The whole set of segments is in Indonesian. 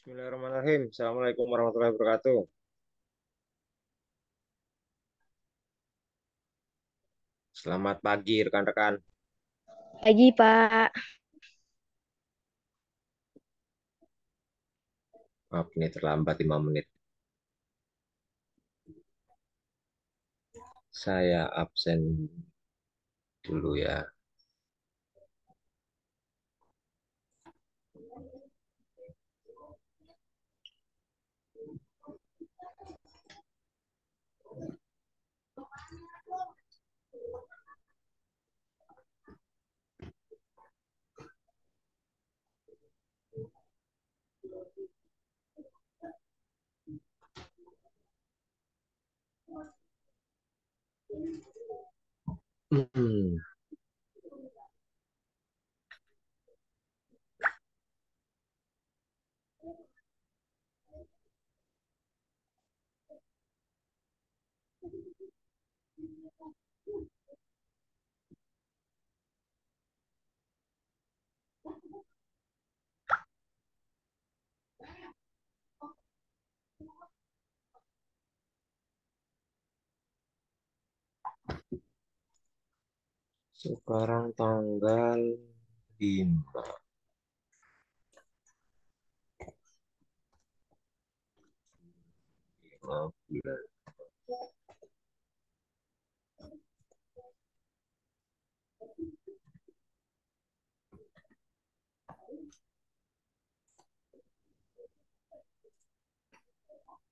Bismillahirrahmanirrahim. Assalamualaikum warahmatullahi wabarakatuh. Selamat pagi rekan-rekan. Pagi, Pak. Maaf ini terlambat 5 menit. Saya absen dulu ya. Hmm, Sekarang tanggal 5 bulan.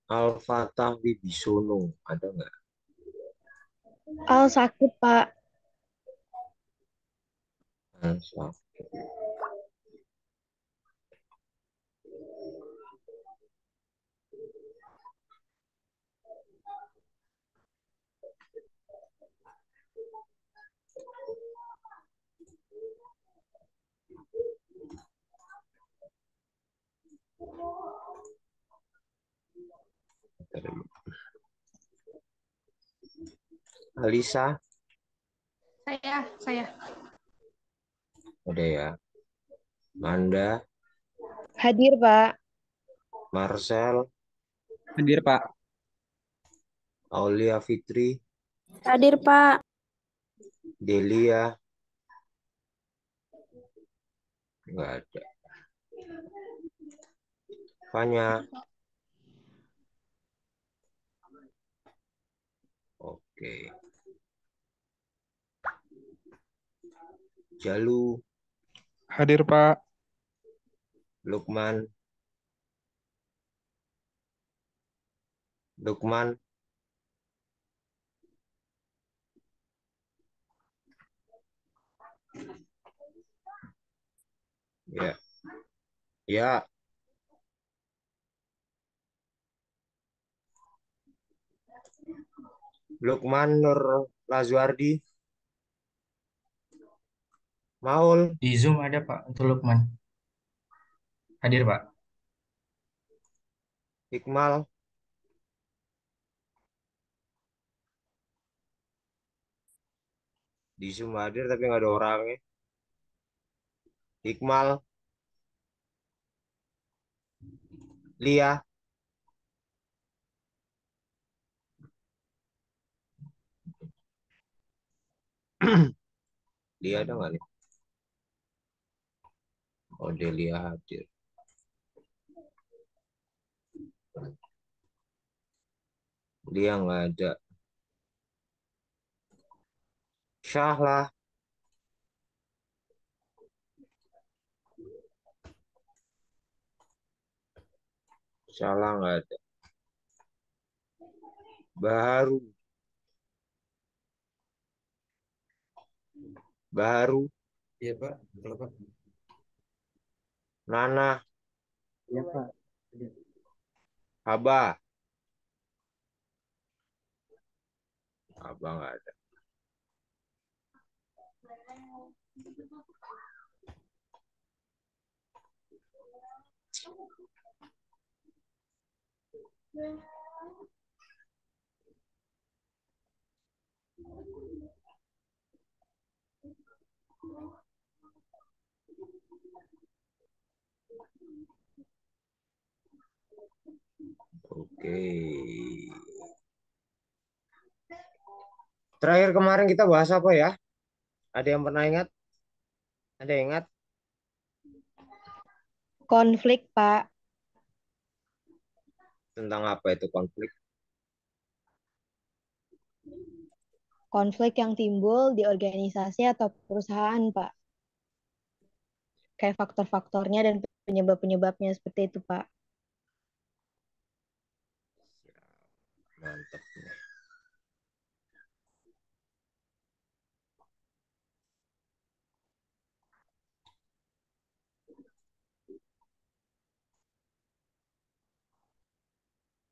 Al-Fatah Wibisono. Ada nggak? Al sakit, Pak. Al-Fatah. Alisa. Saya. Udah ya. Manda. Hadir, Pak. Marcel. Hadir, Pak. Aulia Fitri. Hadir, Pak. Delia. Nggak ada. Fanya. Oke. Jalu. Hadir, Pak. Lukman. Lukman. Ya. Ya. Lukman Nur Lazuardi. Maul. Di Zoom ada Pak untuk Lukman. Hadir Pak. Hikmal. Di Zoom hadir tapi nggak ada orangnya. Hikmal. Lia. Lia ada nggak nih? Oh, Delia hadir. Lia nggak ada. Syahlah. Syahlah nggak ada. Baharu. Baharu. Iya Pak. Kalau Pak. Nana. Iya Pak. Haba. Haba nggak ada. Terakhir kemarin kita bahas apa ya? Ada yang pernah ingat? Ada yang ingat? Konflik, Pak. Tentang apa itu konflik? Konflik yang timbul di organisasi atau perusahaan, Pak. Kayak faktor-faktornya dan penyebab-penyebabnya seperti itu, Pak. Mantap.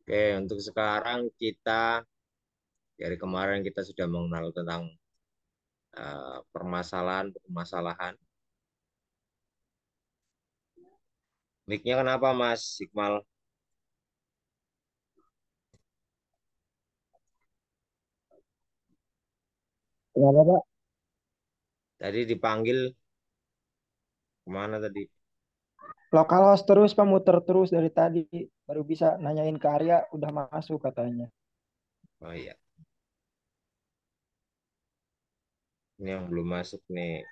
Oke, untuk sekarang dari kemarin kita sudah mengenal tentang permasalahan. Mic-nya kenapa, Mas Iqmal? Kenapa, Pak? Tadi dipanggil kemana tadi? Lokal host terus, Pak, muter terus dari tadi. Baru bisa nanyain ke Arya, udah masuk katanya. Oh iya, ini yang belum masuk nih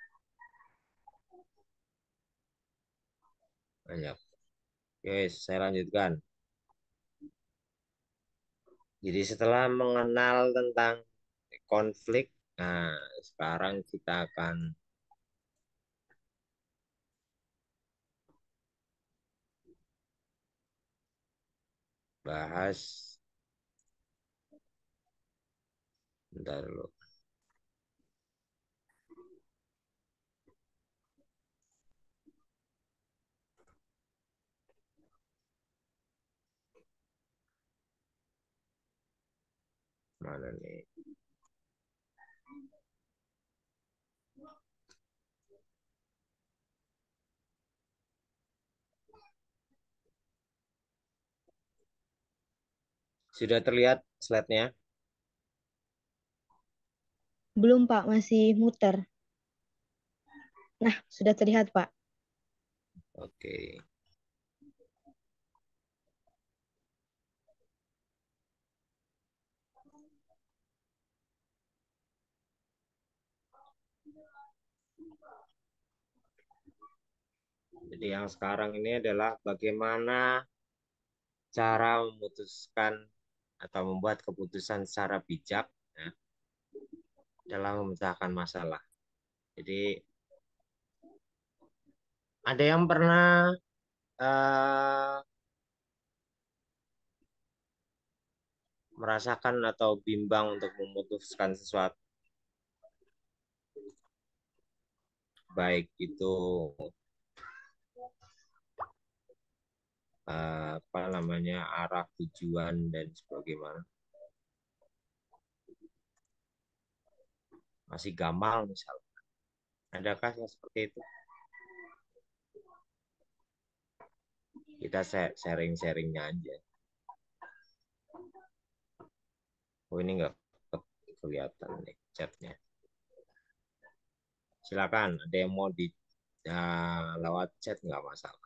banyak. Oke, saya lanjutkan. Jadi setelah mengenal tentang konflik, nah sekarang kita akan bahas. Bentar dulu. Mana nih? Sudah terlihat slide-nya? Belum, Pak. Masih muter. Nah, sudah terlihat, Pak. Oke. Jadi yang sekarang ini adalah bagaimana cara memutuskan atau membuat keputusan secara bijak ya, dalam memecahkan masalah. Jadi ada yang pernah eh, merasakan atau bimbang untuk memutuskan sesuatu, baik itu apa namanya arah tujuan dan sebagainya, masih gamal misalnya. Adakah yang seperti itu? Kita sharing-sharingnya aja. Oh ini nggak kelihatan nih chatnya. Silakan, ada yang mau di lewat chat nggak masalah.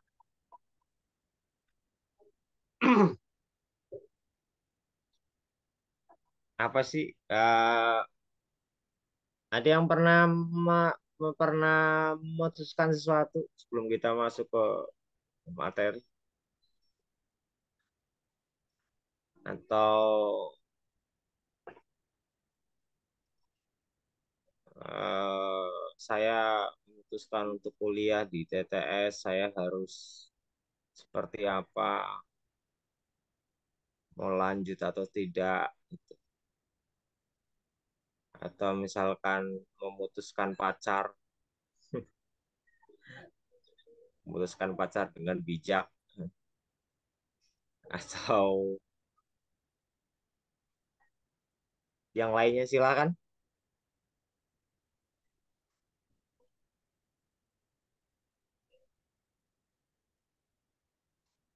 Apa sih? Ada yang pernah memutuskan sesuatu sebelum kita masuk ke materi? Atau saya memutuskan untuk kuliah di TTS, saya harus seperti apa, mau lanjut atau tidak, gitu. Atau misalkan memutuskan pacar dengan bijak, atau yang lainnya silakan.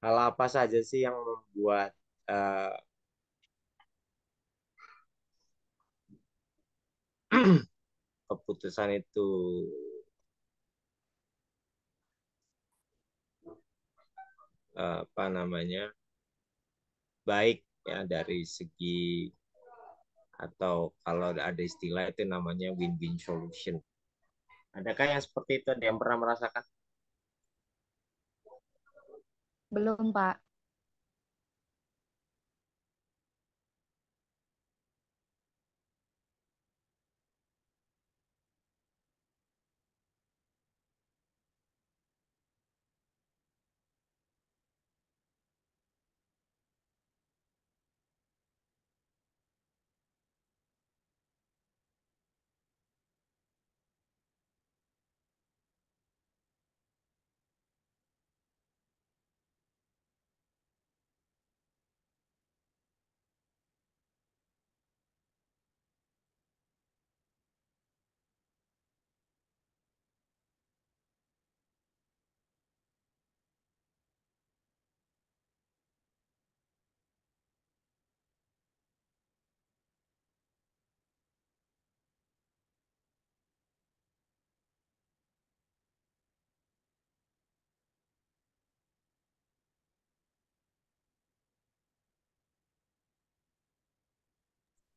Hal apa saja sih yang membuat eh, keputusan itu apa namanya baik ya dari segi atau kalau ada istilah itu namanya win-win solution. Adakah yang seperti itu? Ada yang pernah merasakan? Belum, Pak.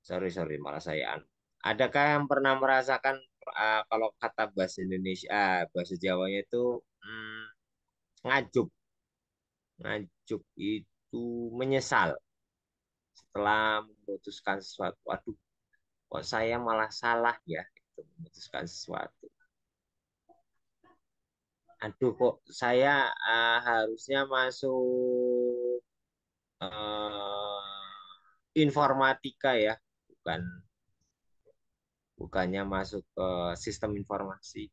Sorry, sorry, malah saya Adakah yang pernah merasakan kalau kata bahasa Indonesia, bahasa Jawanya itu hmm, ngajuk. Ngajuk itu menyesal setelah memutuskan sesuatu. Waduh, kok saya malah salah ya itu memutuskan sesuatu. Aduh, kok saya harusnya masuk informatika ya, bukan bukannya masuk ke sistem informasi.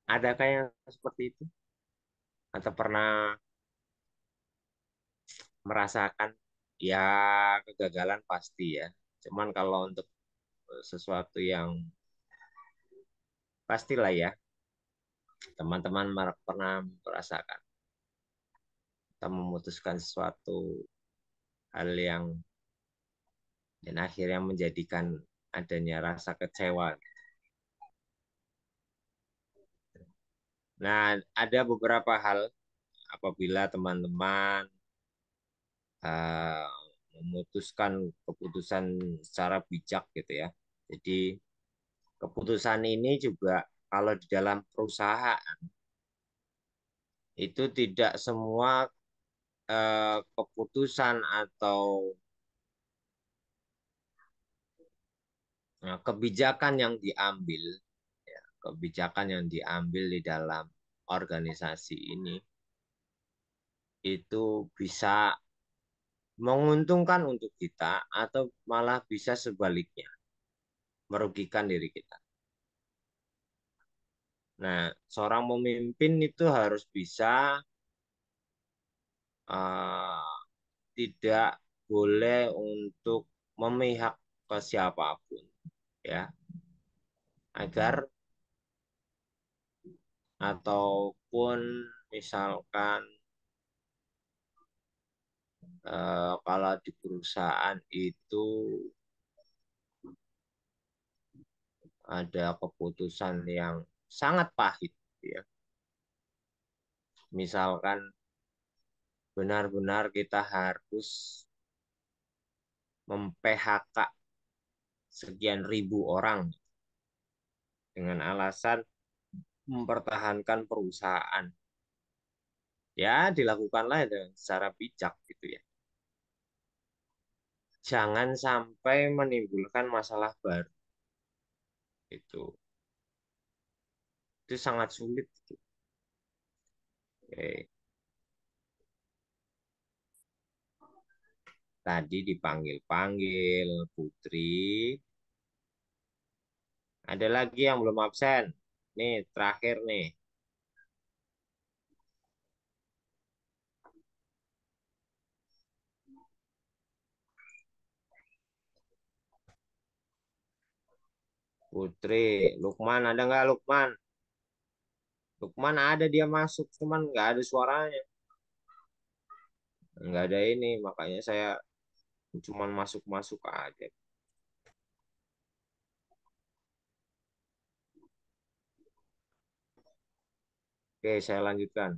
Adakah yang seperti itu? Atau pernah merasakan ya kegagalan pasti ya. Cuman kalau untuk sesuatu yang pastilah ya, teman-teman pernah merasakan kita memutuskan sesuatu hal yang dan akhirnya menjadikan adanya rasa kecewa. Nah, ada beberapa hal apabila teman-teman eh, memutuskan keputusan secara bijak gitu ya. Jadi keputusan ini juga kalau di dalam perusahaan itu tidak semua keputusan atau kebijakan yang diambil, ya, kebijakan yang diambil di dalam organisasi ini itu bisa menguntungkan untuk kita atau malah bisa sebaliknya merugikan diri kita. Nah, seorang pemimpin itu harus bisa eh, tidak boleh untuk memihak ke siapapun, ya, agar ataupun misalkan kalau di perusahaan itu ada keputusan yang sangat pahit, ya. Misalkan benar-benar kita harus mem-PHK sekian ribu orang dengan alasan mempertahankan perusahaan. Ya, dilakukanlah dengan secara bijak gitu ya. Jangan sampai menimbulkan masalah baru. Itu sangat sulit. Gitu. Oke. Tadi dipanggil-panggil Putri. Ada lagi yang belum absen. Nih, terakhir nih. Putri, Lukman, ada nggak Lukman? Lukman ada dia masuk, cuman nggak ada suaranya. Nggak ada ini, makanya saya cuman masuk-masuk aja. Oke, saya lanjutkan.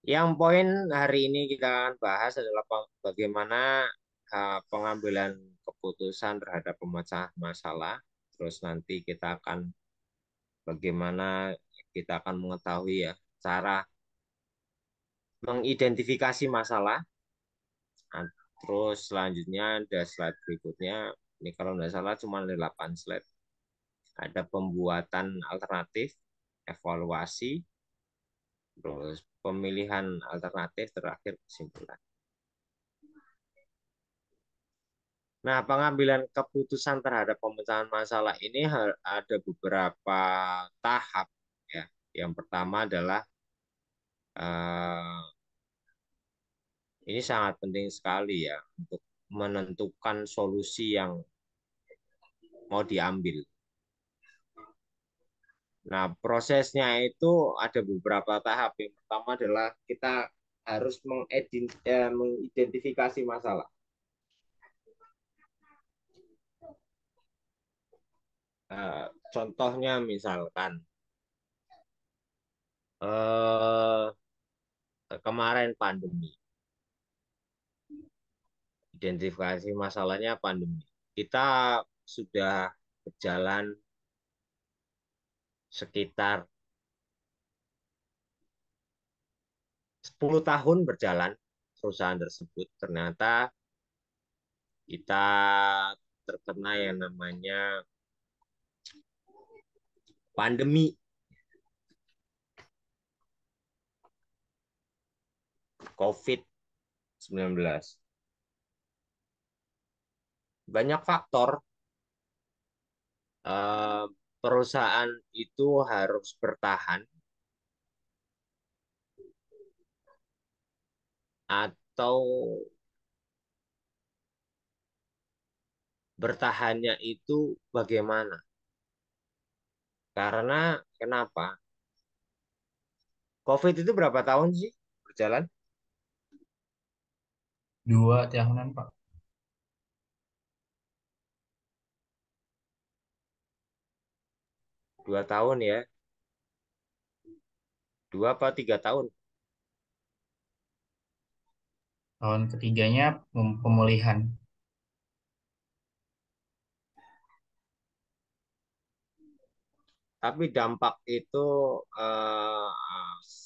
Yang poin hari ini kita akan bahas adalah bagaimana pengambilan keputusan terhadap pemecahan masalah. Terus nanti kita akan bagaimana kita akan mengetahui ya cara mengidentifikasi masalah. Nah, terus selanjutnya ada slide berikutnya. Ini kalau tidak salah cuma 8 slide. Ada pembuatan alternatif, evaluasi, terus pemilihan alternatif, terakhir kesimpulan. Nah, pengambilan keputusan terhadap pemecahan masalah ini ada beberapa tahap ya. Yang pertama adalah eh, ini sangat penting sekali ya untuk menentukan solusi yang mau diambil. Nah, prosesnya itu ada beberapa tahap. Yang pertama adalah kita harus mengidentifikasi masalah. Contohnya misalkan eh, kemarin pandemi, identifikasi masalahnya pandemi. Kita sudah berjalan sekitar 10 tahun berjalan perusahaan tersebut. Ternyata kita terkena yang namanya pandemi COVID-19. Banyak faktor perusahaan itu harus bertahan atau bertahannya itu bagaimana? Karena kenapa? COVID itu berapa tahun sih berjalan? 2 tahunan, Pak. 2 tahun ya. 2 apa 3 tahun? Tahun ketiganya pemulihan. Tapi dampak itu eh,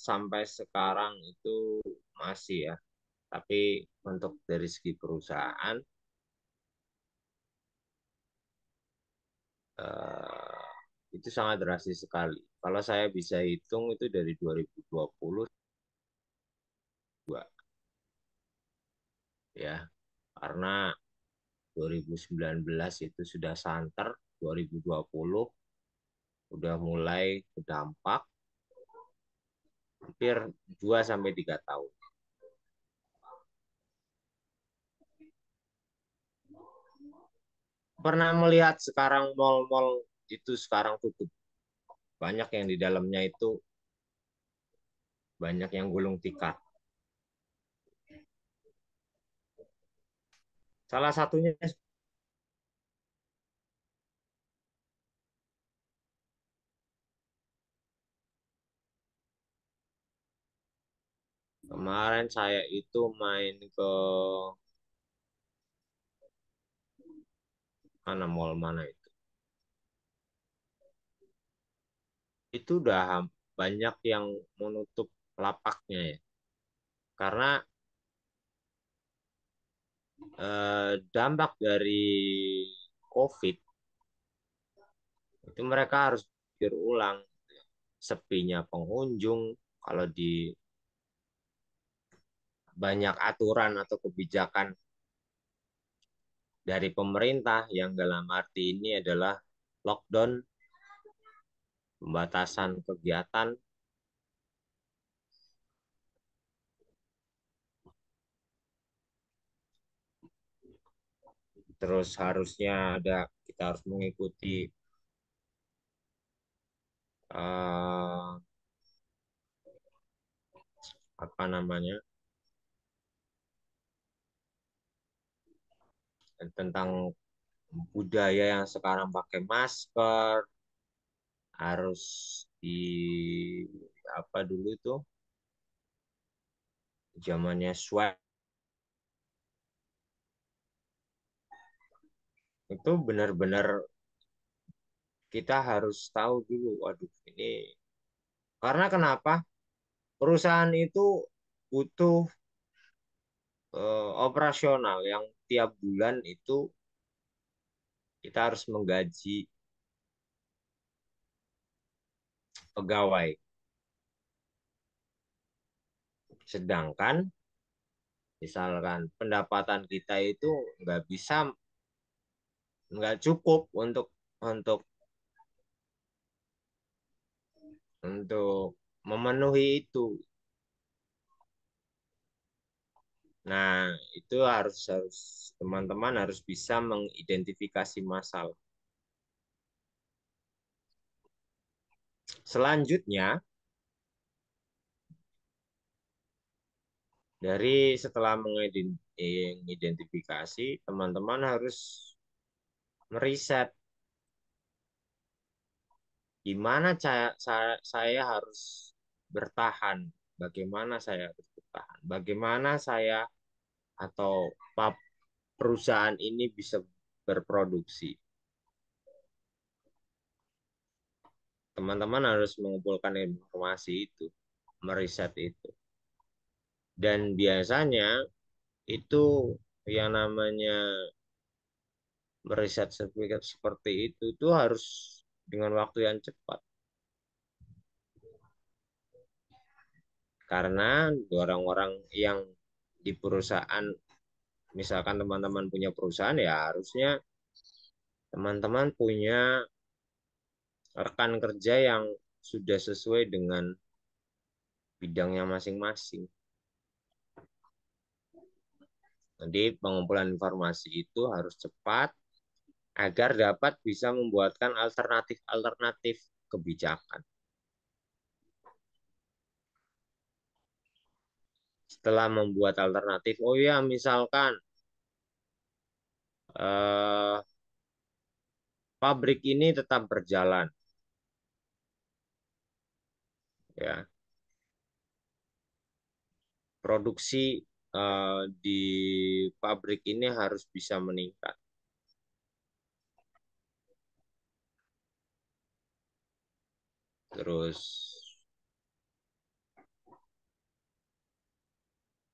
sampai sekarang itu masih ya. Tapi untuk dari segi perusahaan itu sangat drastis sekali. Kalau saya bisa hitung itu dari 2022 ya. Karena 2019 itu sudah santer, 2020 udah mulai berdampak hampir 2 sampai 3 tahun. Pernah melihat sekarang mall-mall itu sekarang tutup. Banyak yang di dalamnya itu banyak yang gulung tikar. Salah satunya kemarin saya itu main ke mana mall mana itu. Itu udah banyak yang menutup lapaknya ya. Karena dampak dari COVID itu mereka harus pikir ulang sepinya pengunjung kalau di banyak aturan atau kebijakan dari pemerintah yang dalam arti ini adalah lockdown, pembatasan kegiatan, terus harusnya ada kita harus mengikuti eh, apa namanya tentang budaya yang sekarang pakai masker harus di apa dulu itu zamannya swab itu benar-benar kita harus tahu dulu, waduh ini karena kenapa perusahaan itu butuh operasional yang tiap bulan itu kita harus menggaji pegawai. Sedangkan misalkan pendapatan kita itu nggak bisa, nggak cukup untuk untuk memenuhi itu. Nah, itu harus harus teman-teman harus bisa mengidentifikasi masalah. Selanjutnya, dari setelah mengidentifikasi, teman-teman harus meriset gimana saya harus bertahan, bagaimana saya harus bertahan, bagaimana saya atau perusahaan ini bisa berproduksi. Teman-teman harus mengumpulkan informasi itu, meriset itu. Dan biasanya itu yang namanya meriset seperti itu harus dengan waktu yang cepat. Karena orang-orang yang di perusahaan, misalkan teman-teman punya perusahaan, ya harusnya teman-teman punya rekan kerja yang sudah sesuai dengan bidangnya masing-masing. Jadi pengumpulan informasi itu harus cepat agar dapat bisa membuatkan alternatif-alternatif kebijakan. Setelah membuat alternatif, oh ya misalkan eh, pabrik ini tetap berjalan, ya produksi di pabrik ini harus bisa meningkat. Terus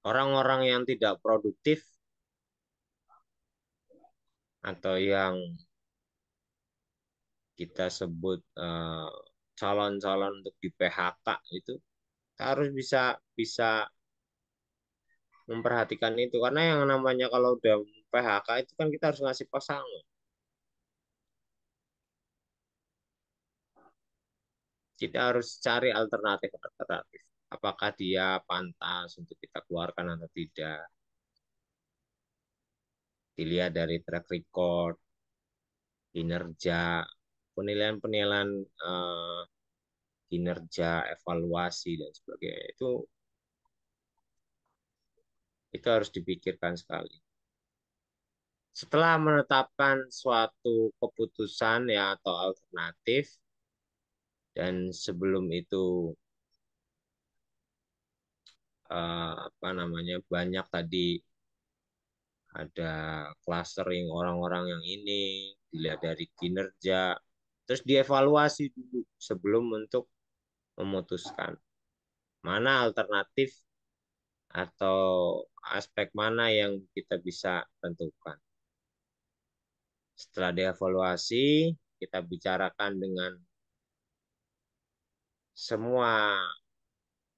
orang-orang yang tidak produktif atau yang kita sebut calon-calon untuk di PHK itu harus bisa bisa memperhatikan itu karena yang namanya kalau udah PHK itu kan kita harus ngasih pasangan. Kita harus cari alternatif-alternatif. Apakah dia pantas untuk kita keluarkan atau tidak. Dilihat dari track record, kinerja, penilaian-penilaian kinerja, evaluasi dan sebagainya itu harus dipikirkan sekali. Setelah menetapkan suatu keputusan ya atau alternatif dan sebelum itu apa namanya banyak tadi ada clustering orang-orang yang ini dilihat dari kinerja terus dievaluasi dulu sebelum untuk memutuskan mana alternatif atau aspek mana yang kita bisa tentukan. Setelah dievaluasi, kita bicarakan dengan semua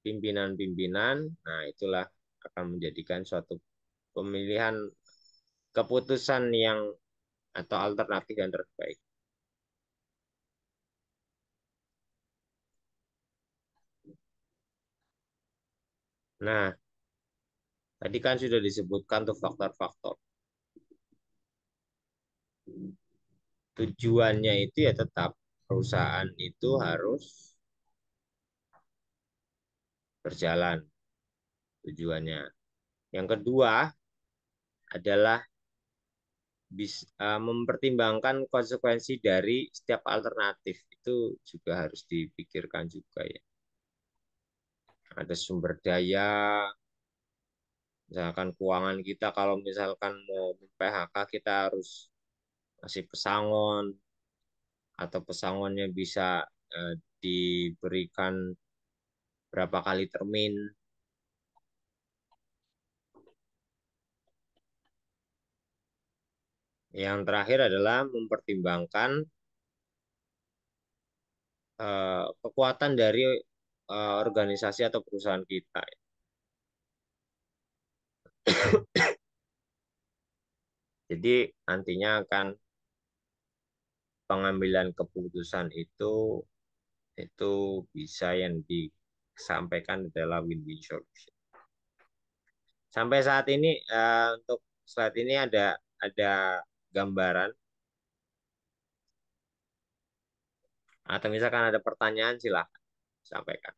pimpinan-pimpinan. Nah, itulah akan menjadikan suatu pemilihan keputusan yang atau alternatif yang terbaik. Nah, tadi kan sudah disebutkan tuh faktor-faktor. Tujuannya itu ya tetap perusahaan itu harus berjalan tujuannya. Yang kedua adalah mempertimbangkan konsekuensi dari setiap alternatif itu juga harus dipikirkan juga ya. Ada sumber daya, Misalkan keuangan kita kalau misalkan mau PHK kita harus kasih pesangon atau pesangonnya bisa diberikan berapa kali termin. Yang terakhir adalah mempertimbangkan kekuatan dari organisasi atau perusahaan kita. Jadi nantinya akan pengambilan keputusan itu bisa yang disampaikan adalah win-win solution. Sampai saat ini untuk slide ini ada gambaran atau misalkan ada pertanyaan silahkan sampaikan.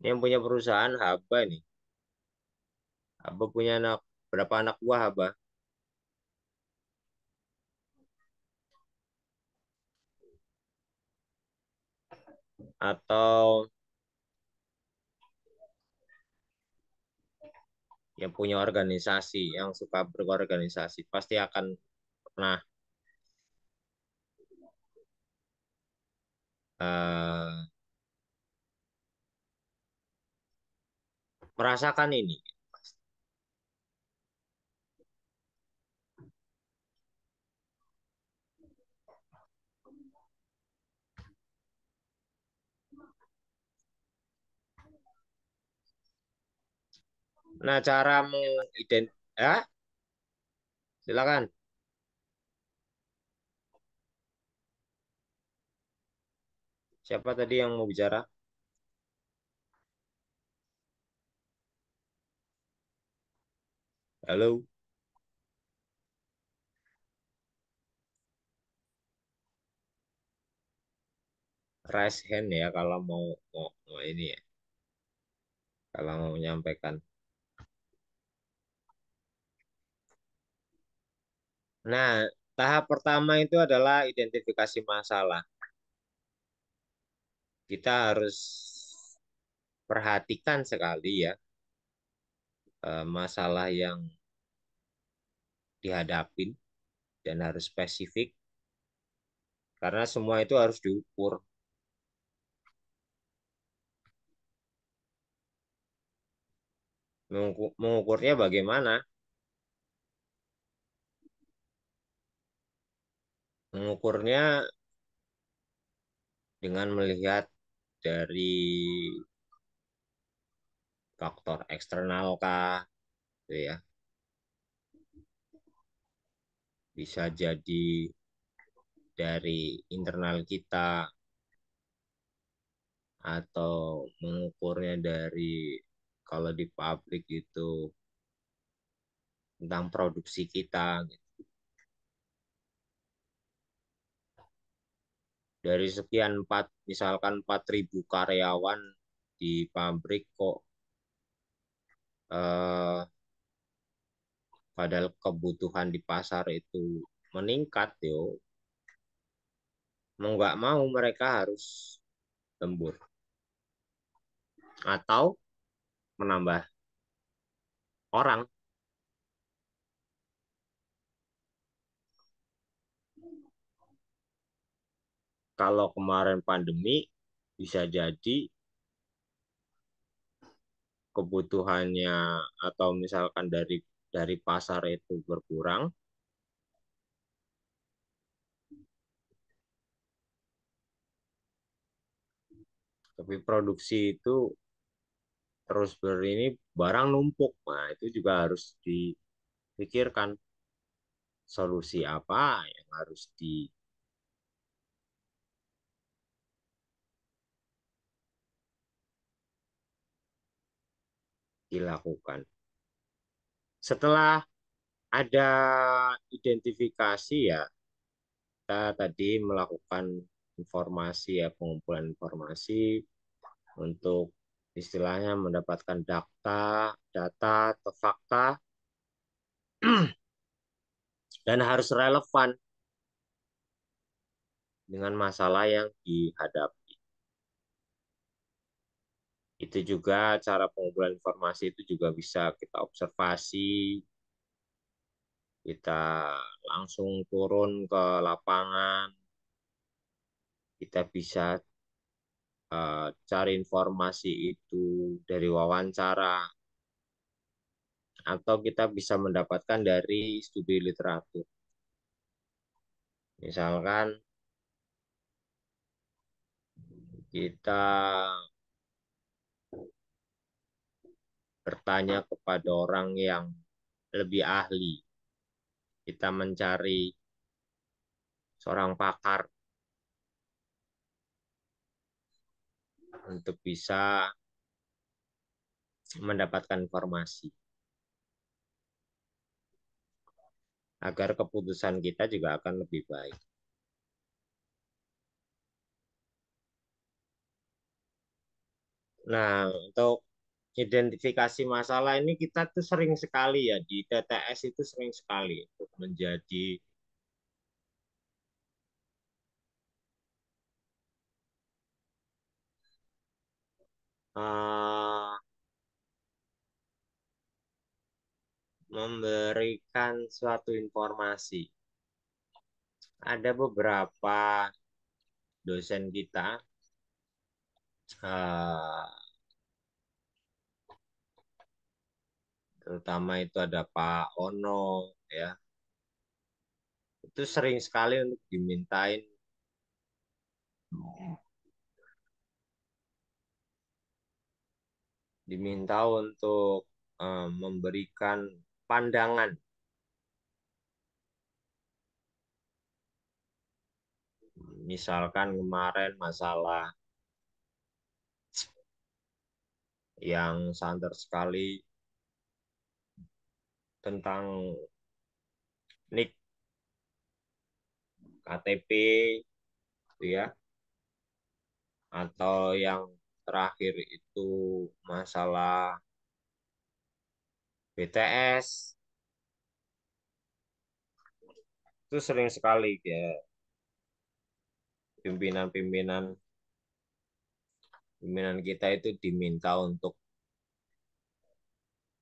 Ini yang punya perusahaan Haba nih. Haba punya berapa anak buah Haba? Atau yang punya organisasi, yang suka berorganisasi, pasti akan pernah merasakan ini. Nah, cara ya, silakan. Siapa tadi yang mau bicara? Halo, raise hand ya kalau mau ini ya, kalau mau menyampaikan. Nah, tahap pertama itu adalah identifikasi masalah. Kita harus perhatikan sekali ya masalah yang dihadapin dan harus spesifik karena semua itu harus diukur. Mengukurnya bagaimana? Mengukurnya dengan melihat dari faktor eksternal kah, gitu ya. Bisa jadi dari internal kita atau mengukurnya dari kalau di pabrik itu tentang produksi kita gitu. Dari sekian misalkan 4.000 karyawan di pabrik kok eh, padahal kebutuhan di pasar itu meningkat yo, mau nggak mau mereka harus lembur atau menambah orang. Kalau kemarin pandemi bisa jadi kebutuhannya atau misalkan dari pasar itu berkurang, tapi produksi itu terus ini barang numpuk. Nah, itu juga harus dipikirkan solusi apa yang harus dilakukan. Setelah ada identifikasi ya, kita tadi melakukan informasi ya, pengumpulan informasi untuk istilahnya mendapatkan data atau fakta dan harus relevan. dengan masalah yang dihadapi. Itu juga cara pengumpulan informasi itu juga bisa kita observasi, kita langsung turun ke lapangan, kita bisa cari informasi itu dari wawancara, atau kita bisa mendapatkan dari studi literatur. Misalkan kita bertanya kepada orang yang lebih ahli, kita mencari seorang pakar untuk bisa mendapatkan informasi agar keputusan kita juga akan lebih baik. Nah, untuk identifikasi masalah ini kita tuh sering sekali ya di TTS itu sering sekali untuk menjadi uh, memberikan suatu informasi. Ada beberapa dosen kita, uh, terutama itu ada Pak Ono, ya, itu sering sekali untuk diminta untuk memberikan pandangan. Misalkan kemarin masalah yang santer sekali tentang NIK KTP, gitu ya, atau yang terakhir itu masalah BTS, itu sering sekali ya pimpinan-pimpinan kita itu diminta untuk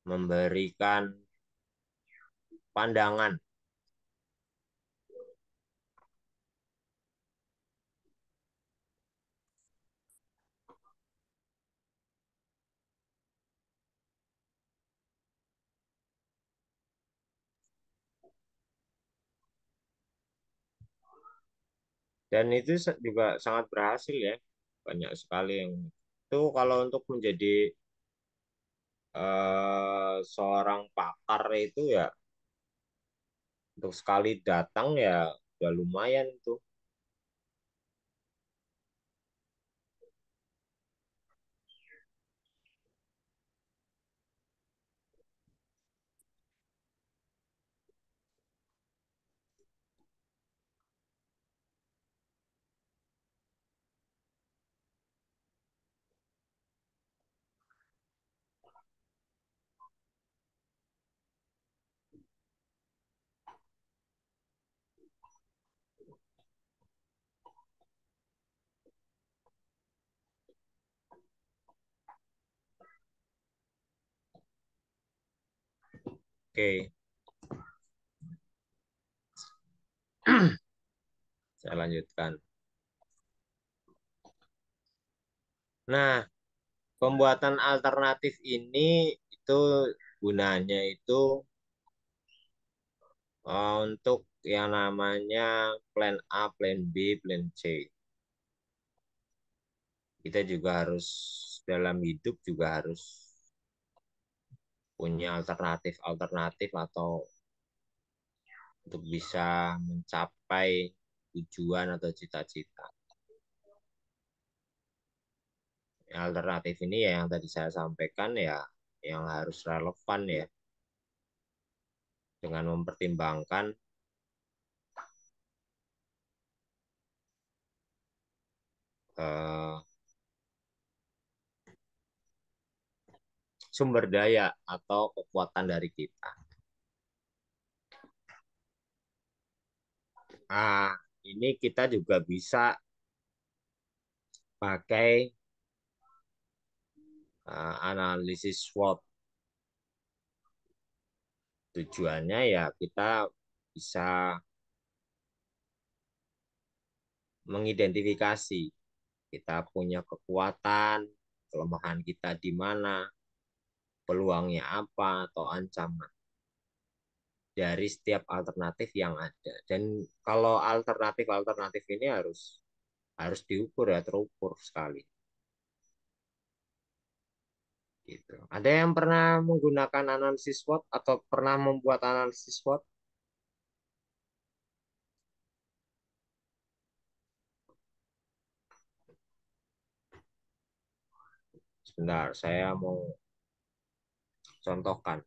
memberikan pandangan. Dan itu juga sangat berhasil ya. Banyak sekali yang itu kalau untuk menjadi seorang pakar itu ya untuk sekali datang ya udah lumayan tuh. Oke, saya lanjutkan. Nah, pembuatan alternatif ini itu gunanya itu untuk yang namanya plan A, plan B, plan C. Kita juga harus dalam hidup juga harus punya alternatif-alternatif atau untuk bisa mencapai tujuan atau cita-cita. Alternatif ini ya yang tadi saya sampaikan ya yang harus relevan ya dengan mempertimbangkan eh, sumber daya atau kekuatan dari kita. Ah, ini kita juga bisa pakai analisis SWOT. Tujuannya ya kita bisa mengidentifikasi kita punya kekuatan, kelemahan kita di mana, peluangnya apa, atau ancaman dari setiap alternatif yang ada. Dan kalau alternatif-alternatif ini harus diukur ya, terukur sekali. Gitu. Ada yang pernah menggunakan analisis SWOT atau pernah membuat analisis SWOT? Sebentar, saya mau contohkan.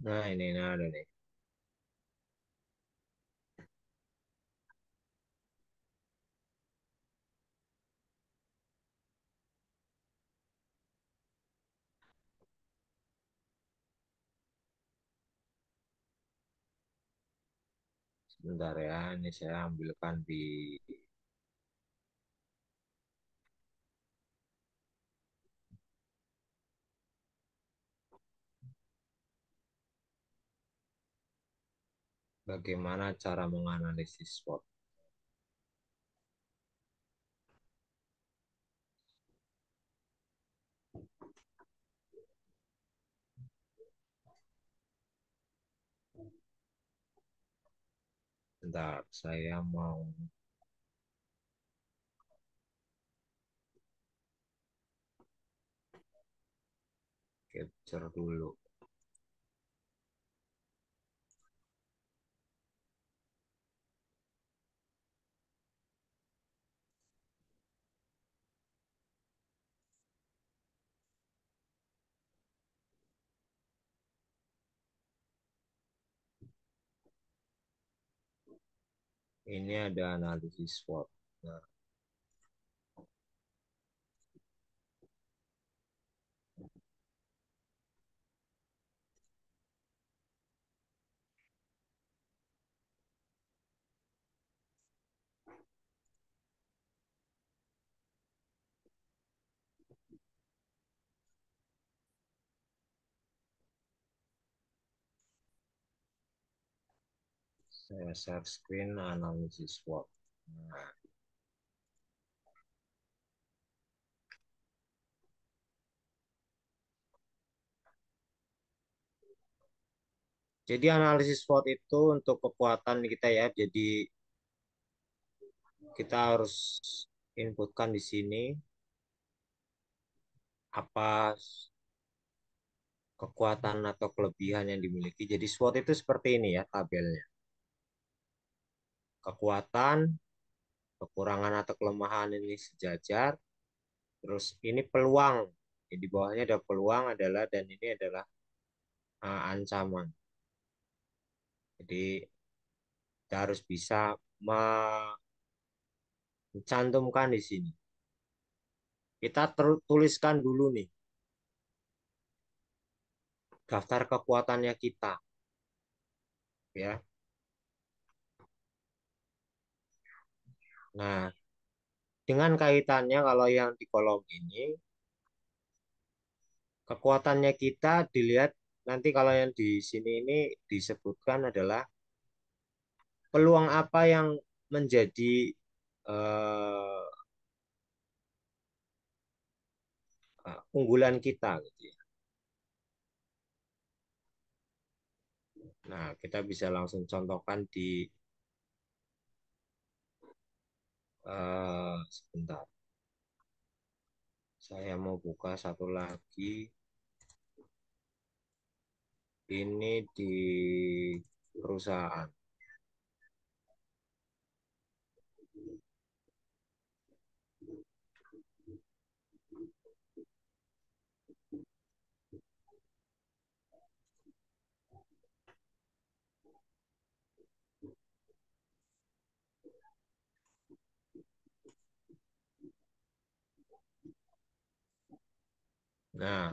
Nah, ini ada nih. Sebentar ya, ini saya ambilkan di bagaimana cara menganalisis SWOT. Bentar, saya mau capture dulu. Ini ada analisis SWOT. Nah, saya share screen analisis SWOT. Nah, jadi analisis SWOT itu untuk kekuatan kita ya. Jadi kita harus inputkan di sini apa kekuatan atau kelebihan yang dimiliki. Jadi SWOT itu seperti ini ya tabelnya. Kekuatan, kekurangan atau kelemahan ini sejajar. Terus ini peluang. Di bawahnya ada peluang adalah dan ini adalah ancaman. Jadi kita harus bisa mencantumkan di sini. Kita tuliskan dulu nih daftar kekuatannya kita, ya. Nah, dengan kaitannya kalau yang di kolom ini, kekuatannya kita dilihat nanti kalau yang di sini ini disebutkan adalah peluang apa yang menjadi eh, unggulan kita gitu ya. Nah, kita bisa langsung contohkan di sebentar. Saya mau buka satu lagi. Ini di perusahaan. Nah,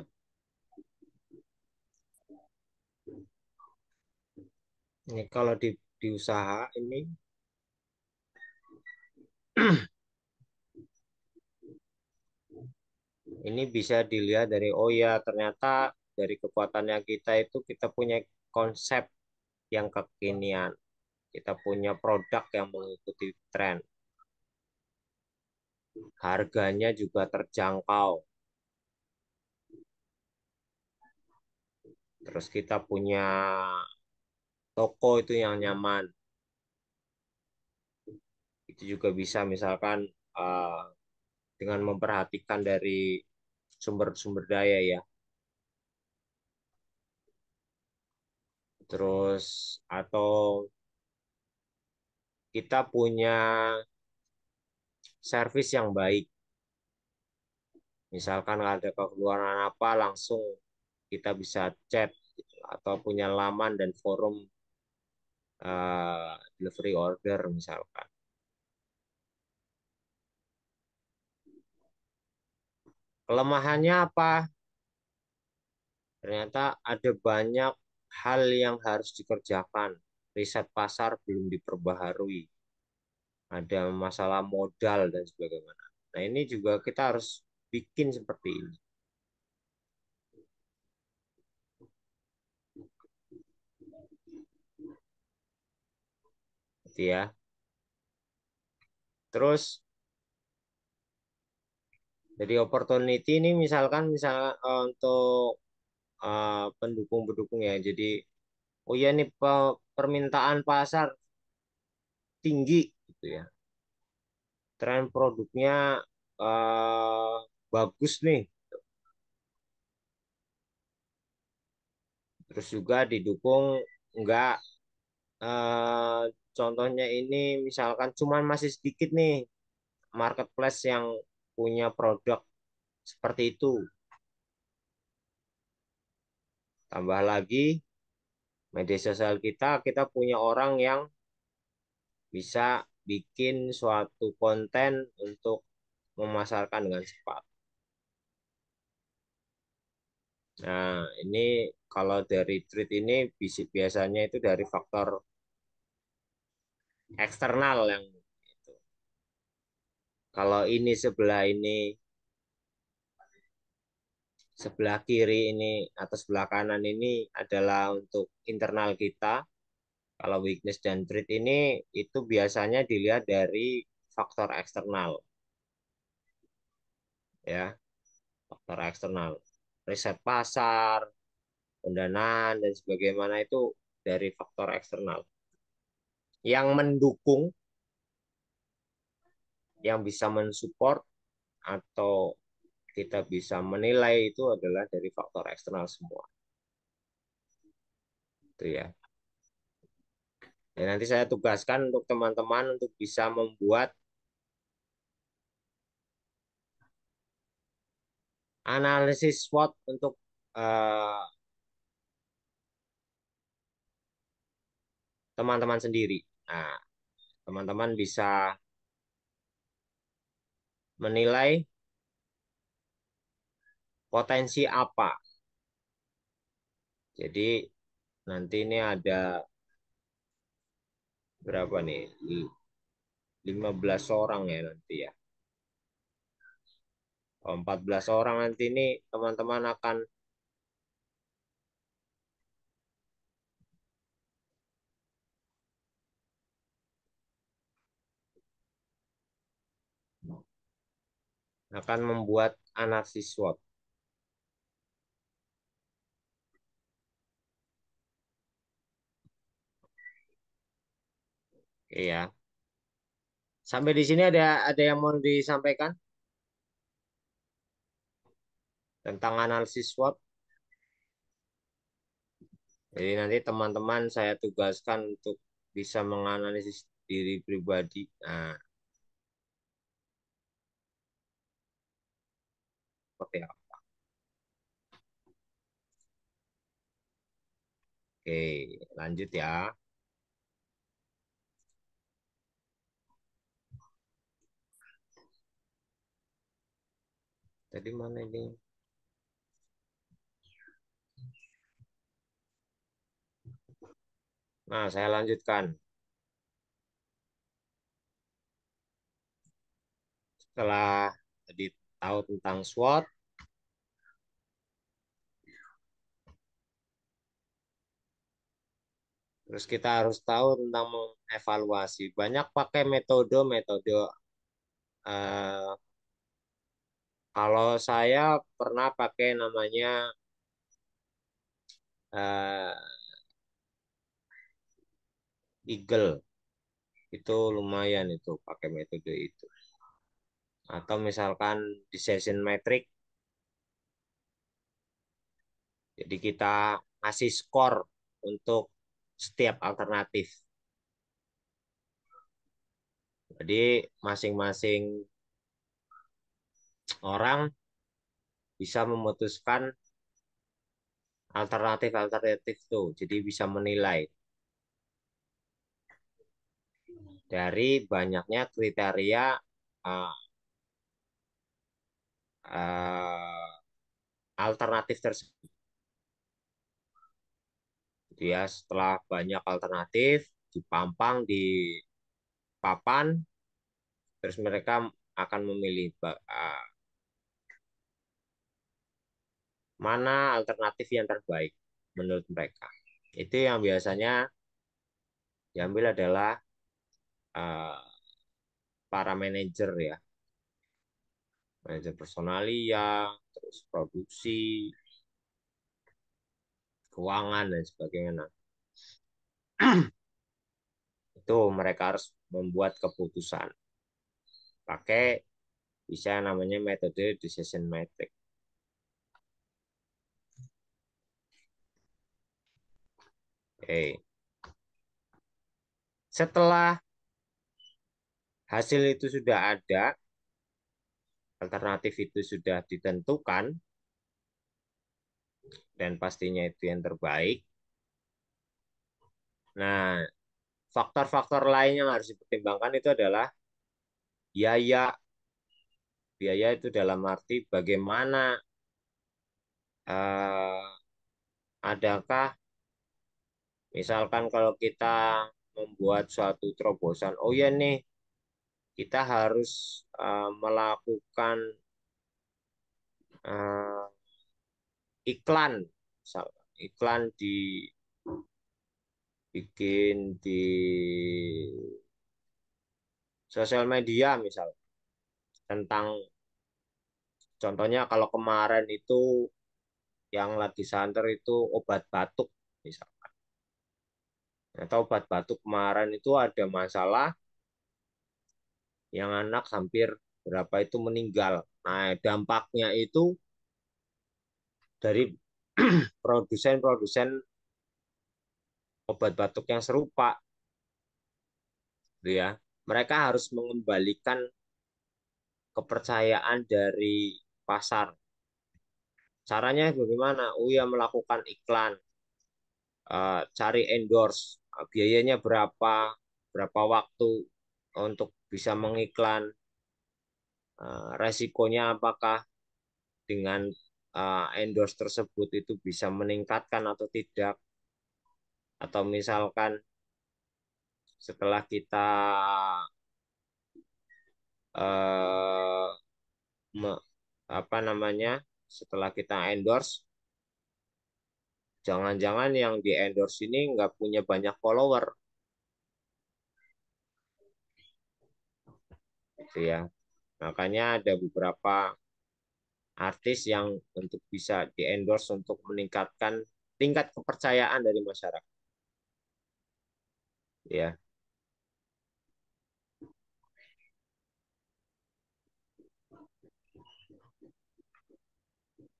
ini kalau di usaha ini ini bisa dilihat dari oh ya ternyata dari kekuatannya kita itu kita punya konsep yang kekinian. Kita punya produk yang mengikuti tren. Harganya juga terjangkau. Terus kita punya toko itu yang nyaman. Itu juga bisa misalkan dengan memperhatikan dari sumber-sumber daya ya. Terus atau kita punya servis yang baik. Misalkan ada kekeluaran apa langsung kita bisa chat gitu, atau punya laman dan forum delivery order misalkan. Kelemahannya apa? Ternyata ada banyak hal yang harus dikerjakan. Riset pasar belum diperbaharui. Ada masalah modal dan sebagainya. Nah, ini juga kita harus bikin seperti ini. Gitu ya. Terus jadi opportunity ini misalkan untuk pendukung-pendukung ya. Jadi oh ya nih permintaan pasar tinggi gitu ya. Tren produknya eh, bagus nih. Terus juga didukung enggak contohnya ini misalkan cuman masih sedikit nih marketplace yang punya produk seperti itu. Tambah lagi media sosial kita punya orang yang bisa bikin suatu konten untuk memasarkan dengan cepat. Nah, ini kalau dari treat ini biasanya itu dari faktor eksternal yang itu. Kalau ini sebelah kiri ini atau sebelah kanan ini adalah untuk internal kita. Kalau weakness dan threat ini itu biasanya dilihat dari faktor eksternal, ya, faktor eksternal, riset pasar, pendanaan dan sebagaimana itu dari faktor eksternal. Yang mendukung, yang bisa mensupport atau kita bisa menilai itu adalah dari faktor eksternal semua. Itu ya. Dan nanti saya tugaskan untuk teman-teman untuk bisa membuat analisis SWOT untuk teman-teman sendiri. Nah, teman-teman bisa menilai potensi apa. Jadi nanti ini ada berapa nih? 15 orang ya nanti ya. 14 orang nanti ini teman-teman akan akan membuat analisis SWOT. Iya. Sampai di sini ada yang mau disampaikan tentang analisis SWOT. Jadi nanti teman-teman saya tugaskan untuk bisa menganalisis diri pribadi. Nah, seperti apa? Oke, lanjut ya. Tadi mana ini? Nah, saya lanjutkan. Setelah tadi tahu tentang SWOT, terus kita harus tahu tentang mengevaluasi. Banyak pakai metode-metode. eh, Kalau saya pernah pakai namanya eh, Eagle. Itu lumayan itu pakai metode itu. Atau misalkan decision metric. Jadi kita ngasih skor untuk setiap alternatif. Jadi masing-masing orang bisa memutuskan alternatif-alternatif tuh. Jadi bisa menilai dari banyaknya kriteria uh, alternatif tersebut. Jadi ya setelah banyak alternatif dipampang di papan, terus mereka akan memilih mana alternatif yang terbaik menurut mereka. Itu yang biasanya diambil adalah uh, para manajer ya, manajer personalia, terus produksi, keuangan dan sebagainya. Itu mereka harus membuat keputusan pakai bisa namanya metode decision matrix. Oke. Setelah hasil itu sudah ada, alternatif itu sudah ditentukan, dan pastinya itu yang terbaik. Nah, faktor-faktor lain yang harus dipertimbangkan itu adalah biaya. Biaya itu dalam arti bagaimana eh, adakah misalkan kalau kita membuat suatu terobosan, oh ya nih kita harus melakukan eh, iklan, misalkan iklan dibikin di sosial media misal tentang contohnya kalau kemarin itu yang lagi santer itu obat batuk misal. Atau obat batuk kemarin itu ada masalah yang anak hampir berapa itu meninggal. Nah, dampaknya itu dari produsen-produsen obat batuk yang serupa, gitu ya. Mereka harus mengembalikan kepercayaan dari pasar. Caranya bagaimana? Oh ya, melakukan iklan, cari endorse, biayanya berapa waktu untuk bisa mengiklan, resikonya apakah dengan endorse tersebut itu bisa meningkatkan atau tidak, atau misalkan setelah kita eh, me- apa namanya setelah kita endorse, jangan-jangan yang di endorse ini nggak punya banyak follower, gitu ya. Makanya ada beberapa artis yang untuk bisa di-endorse untuk meningkatkan tingkat kepercayaan dari masyarakat. Ya.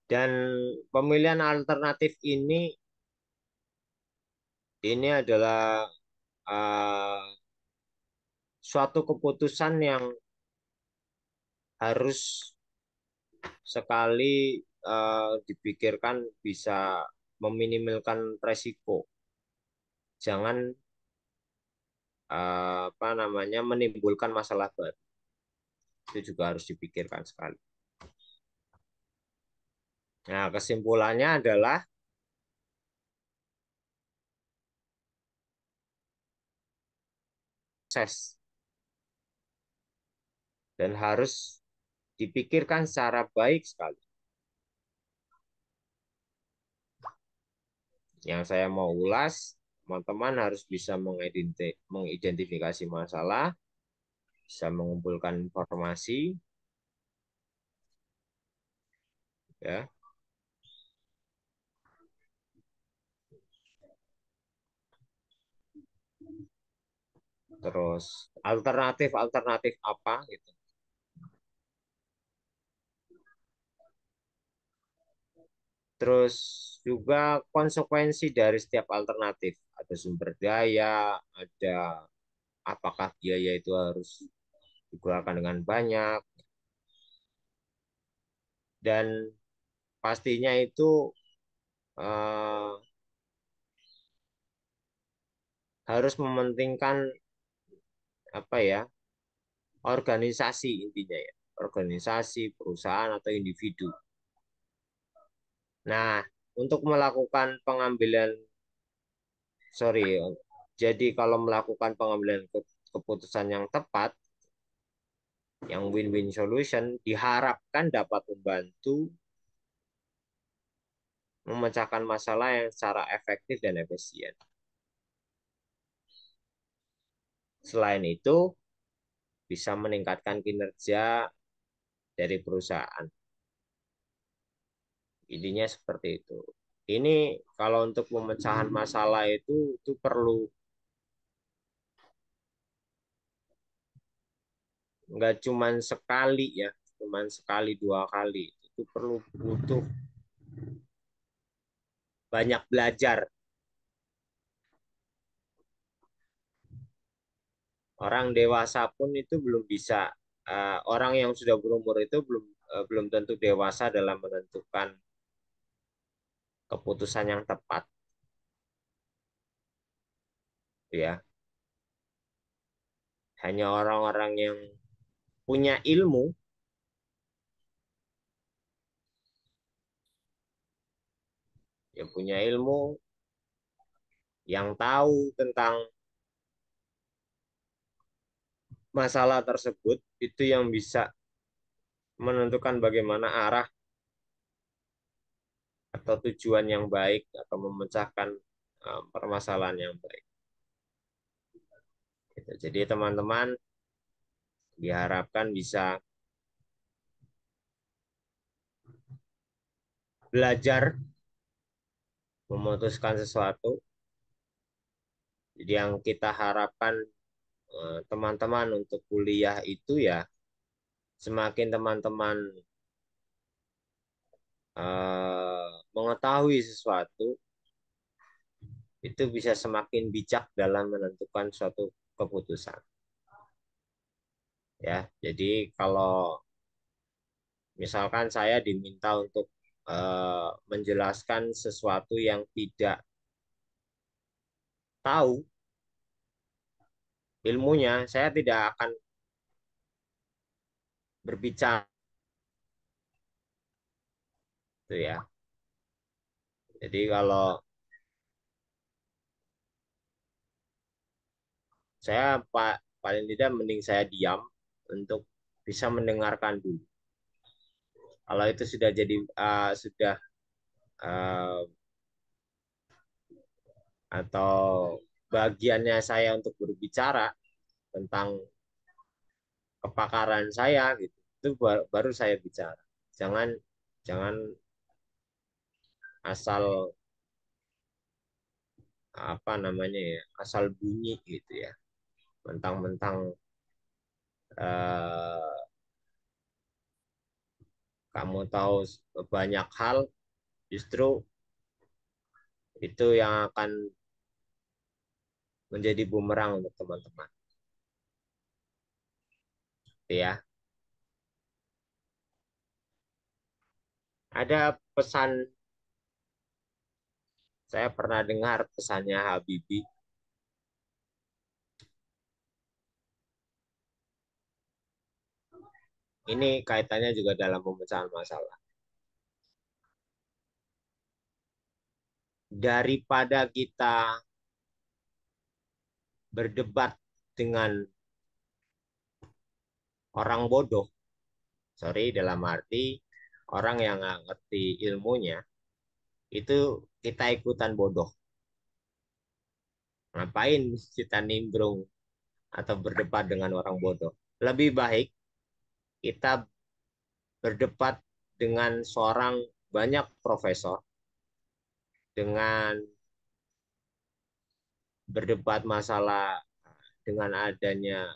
Dan pemilihan alternatif ini adalah suatu keputusan yang harus sekali dipikirkan bisa meminimalkan resiko. Jangan apa namanya menimbulkan masalah baru. Itu juga harus dipikirkan sekali. Nah, kesimpulannya adalah sukses dan harus dipikirkan secara baik sekali. Yang saya mau ulas, teman-teman harus bisa mengidentifikasi masalah, bisa mengumpulkan informasi, ya. Terus alternatif apa gitu. Terus juga konsekuensi dari setiap alternatif. Ada sumber daya, ada apakah biaya itu harus dikeluarkan dengan banyak, dan pastinya itu eh, harus mementingkan apa ya, organisasi intinya ya, organisasi, perusahaan atau individu. Nah, untuk melakukan sorry, jadi kalau melakukan pengambilan keputusan yang tepat, yang win-win solution, diharapkan dapat membantu memecahkan masalah yang secara efektif dan efisien. Selain itu, bisa meningkatkan kinerja dari perusahaan. Intinya seperti itu. Ini kalau untuk pemecahan masalah itu perlu nggak cuman sekali ya, cuman sekali dua kali. Itu perlu butuh banyak belajar. Orang dewasa pun itu belum bisa, orang yang sudah berumur itu belum tentu dewasa dalam menentukan keputusan yang tepat, ya. Hanya orang-orang yang punya ilmu, yang punya ilmu, yang tahu tentang masalah tersebut, itu yang bisa menentukan bagaimana arah atau tujuan yang baik atau memecahkan permasalahan yang baik. Gitu. Jadi teman-teman diharapkan bisa belajar memutuskan sesuatu. Jadi yang kita harapkan teman-teman untuk kuliah itu ya, semakin teman-teman mengetahui sesuatu, itu bisa semakin bijak dalam menentukan suatu keputusan. Ya, jadi kalau misalkan saya diminta untuk menjelaskan sesuatu yang tidak tahu ilmunya, saya tidak akan berbicara itu ya. Jadi kalau saya paling tidak mending saya diam untuk bisa mendengarkan dulu. Kalau itu sudah jadi sudah uh, atau bagiannya saya untuk berbicara tentang kepakaran saya gitu, itu baru saya bicara. Jangan jangan asal apa namanya ya, asal bunyi gitu ya. Mentang-mentang eh, kamu tahu banyak hal, justru itu yang akan menjadi bumerang untuk teman-teman. Gitu ya. Ada pesan, saya pernah dengar pesannya Habibie. Ini kaitannya juga dalam pemecahan masalah. Daripada kita berdebat dengan orang bodoh, sorry dalam arti orang yang nggak ngerti ilmunya, itu kita ikutan bodoh. Ngapain kita nimbrung atau berdebat dengan orang bodoh? Lebih baik kita berdebat dengan seorang banyak profesor, dengan berdebat masalah dengan adanya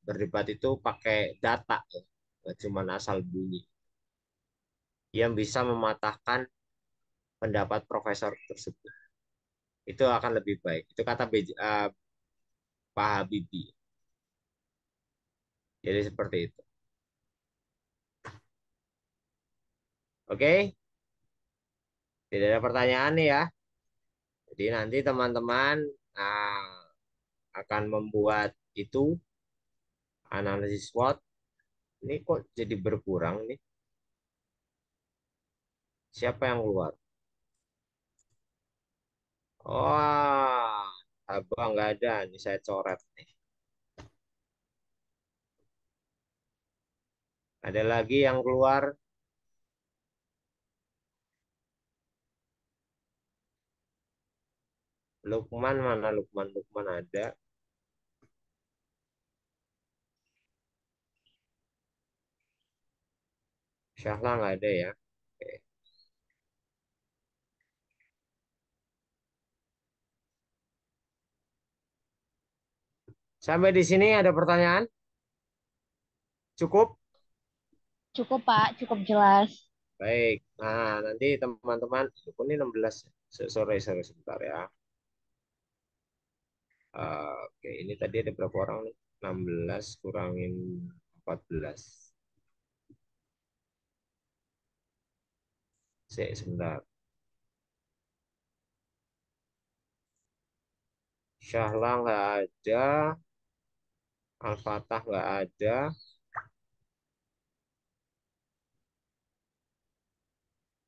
berdebat itu pakai data, ya, cuma asal bunyi, yang bisa mematahkan pendapat profesor tersebut. Itu akan lebih baik. Itu kata Pak Habibie. Jadi seperti itu. Oke, tidak ada pertanyaan nih ya. Jadi nanti teman-teman akan membuat itu analisis SWOT. Ini kok jadi berkurang nih? Siapa yang keluar? Oh, abang nggak ada. Ini saya coret nih. Ada lagi yang keluar. Lukman mana? Lukman, Lukman ada. Syahla nggak ada ya. Oke. Sampai di sini ada pertanyaan? Cukup? Cukup, Pak. Cukup jelas. Baik. Nah, nanti teman-teman, ini 16. Sore, sore sebentar ya. Oke, ini tadi ada berapa orang nih? 16 kurangin 14. Sebentar. Syahla nggak ada. Al-Fatah nggak ada.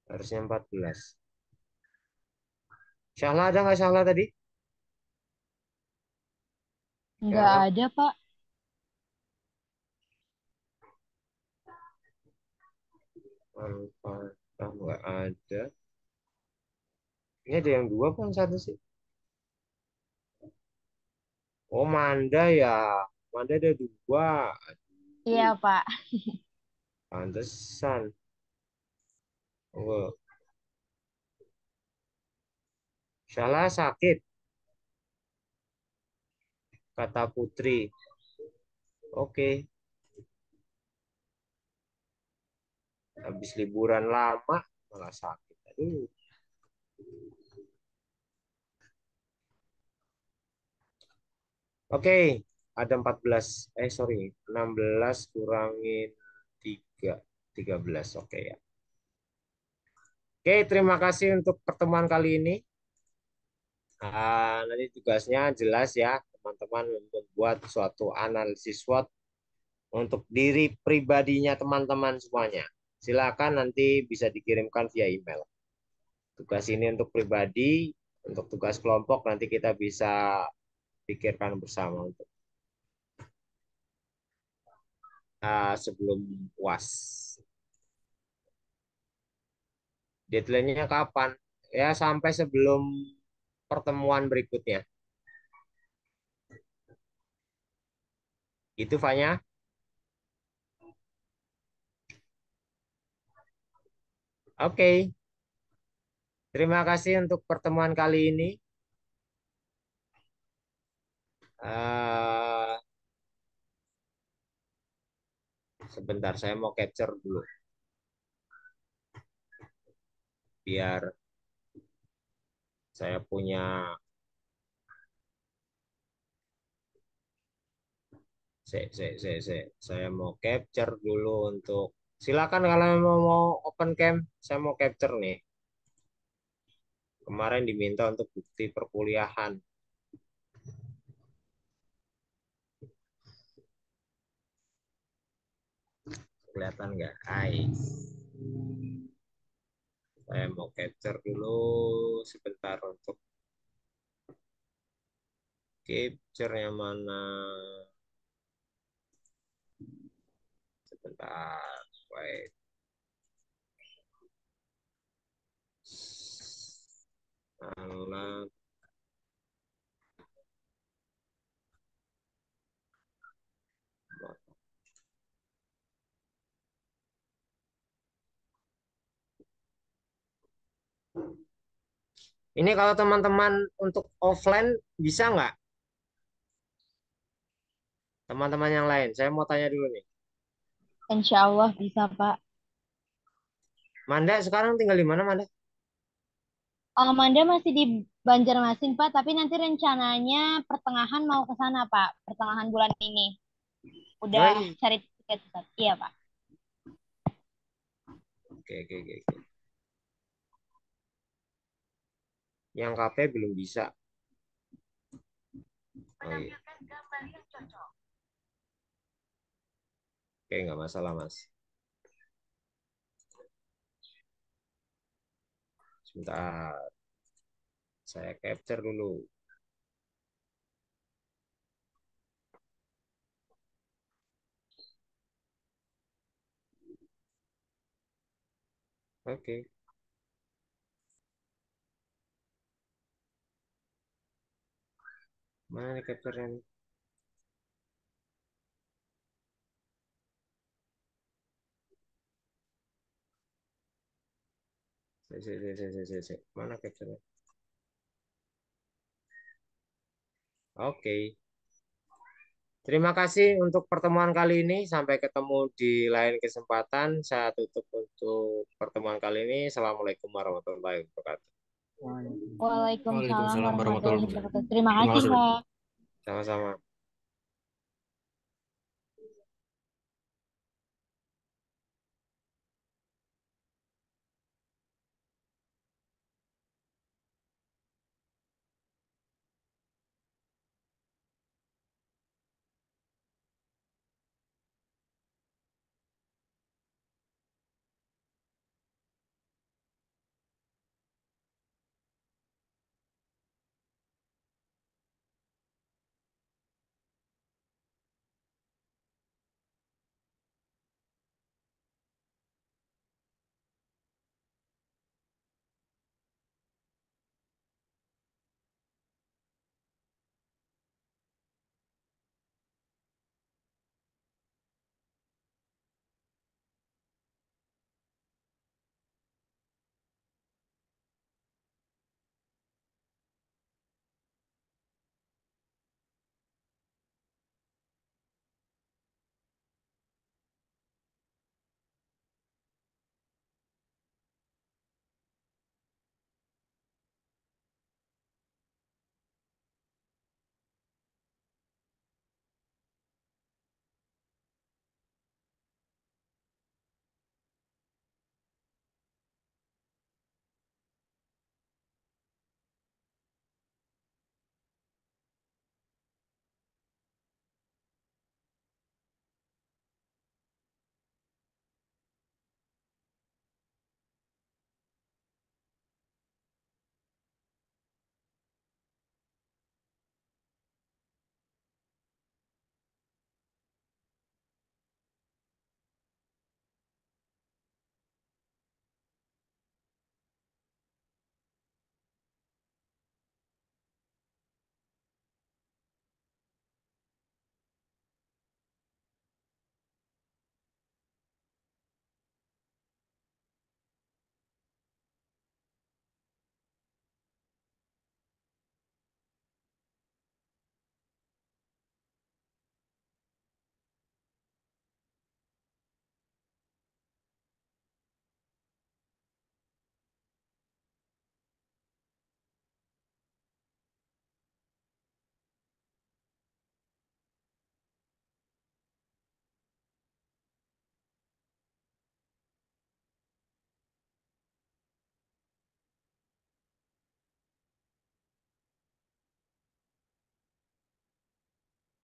Harusnya 14. Syahla ada nggak Syahla tadi? Nggak Syahla, ada, Pak. Al-Fatah nggak ada. Ini ada yang dua kan satu sih. Oh, Manda ya. Manda ada dua. Iya, Aduh, Pak. pantesan. Oh, Syahla sakit, kata Putri. Oke, habis liburan lama malah sakit. Aduh. Oke, ada 14. Sorry, 16 kurangin 3. 13. Oke ya. Oke, terima kasih untuk pertemuan kali ini. Nanti tugasnya jelas ya, teman-teman membuat suatu analisis SWOT untuk diri pribadinya teman-teman semuanya. Silakan nanti bisa dikirimkan via email. Tugas ini untuk pribadi, untuk tugas kelompok nanti kita bisa pikirkan bersama untuk sebelum UAS. Deadline-nya kapan? Ya sampai sebelum pertemuan berikutnya. Itu Fanya. Oke, terima kasih untuk pertemuan kali ini. Eh, Sebentar, saya mau capture dulu biar saya punya. Saya mau capture dulu untuk. Silakan kalau mau open cam, saya mau capture nih. Kemarin diminta untuk bukti perkuliahan. Kelihatan nggak? Hai. Saya mau capture dulu sebentar untuk capture-nya mana. Sebentar. Wait. Alat. Ini kalau teman-teman untuk offline bisa nggak? Teman-teman yang lain, saya mau tanya dulu nih. Insya Allah bisa, Pak. Manda sekarang tinggal di mana, Manda? Amanda masih di Banjarmasin, Pak, tapi nanti rencananya pertengahan mau ke sana, Pak. Pertengahan bulan ini. Udah Yoi. cari tiket, Pak. Iya, Pak. Oke. Yang KP belum bisa. Oh, iya. Oke, nggak masalah, Mas. Sebentar, saya capture dulu. Oke. Mana nih capture-nya nih? Mana capture-nya? Oke. Terima kasih untuk pertemuan kali ini. Sampai ketemu di lain kesempatan. Saya tutup untuk pertemuan kali ini. Assalamualaikum warahmatullahi wabarakatuh. Waalaikumsalam Waalaikumsalam warahmatullahi warahmatullahi wabarakatuh. wabarakatuh. Terima Terima kasih, kasih, Pak. Pak. Sama-sama.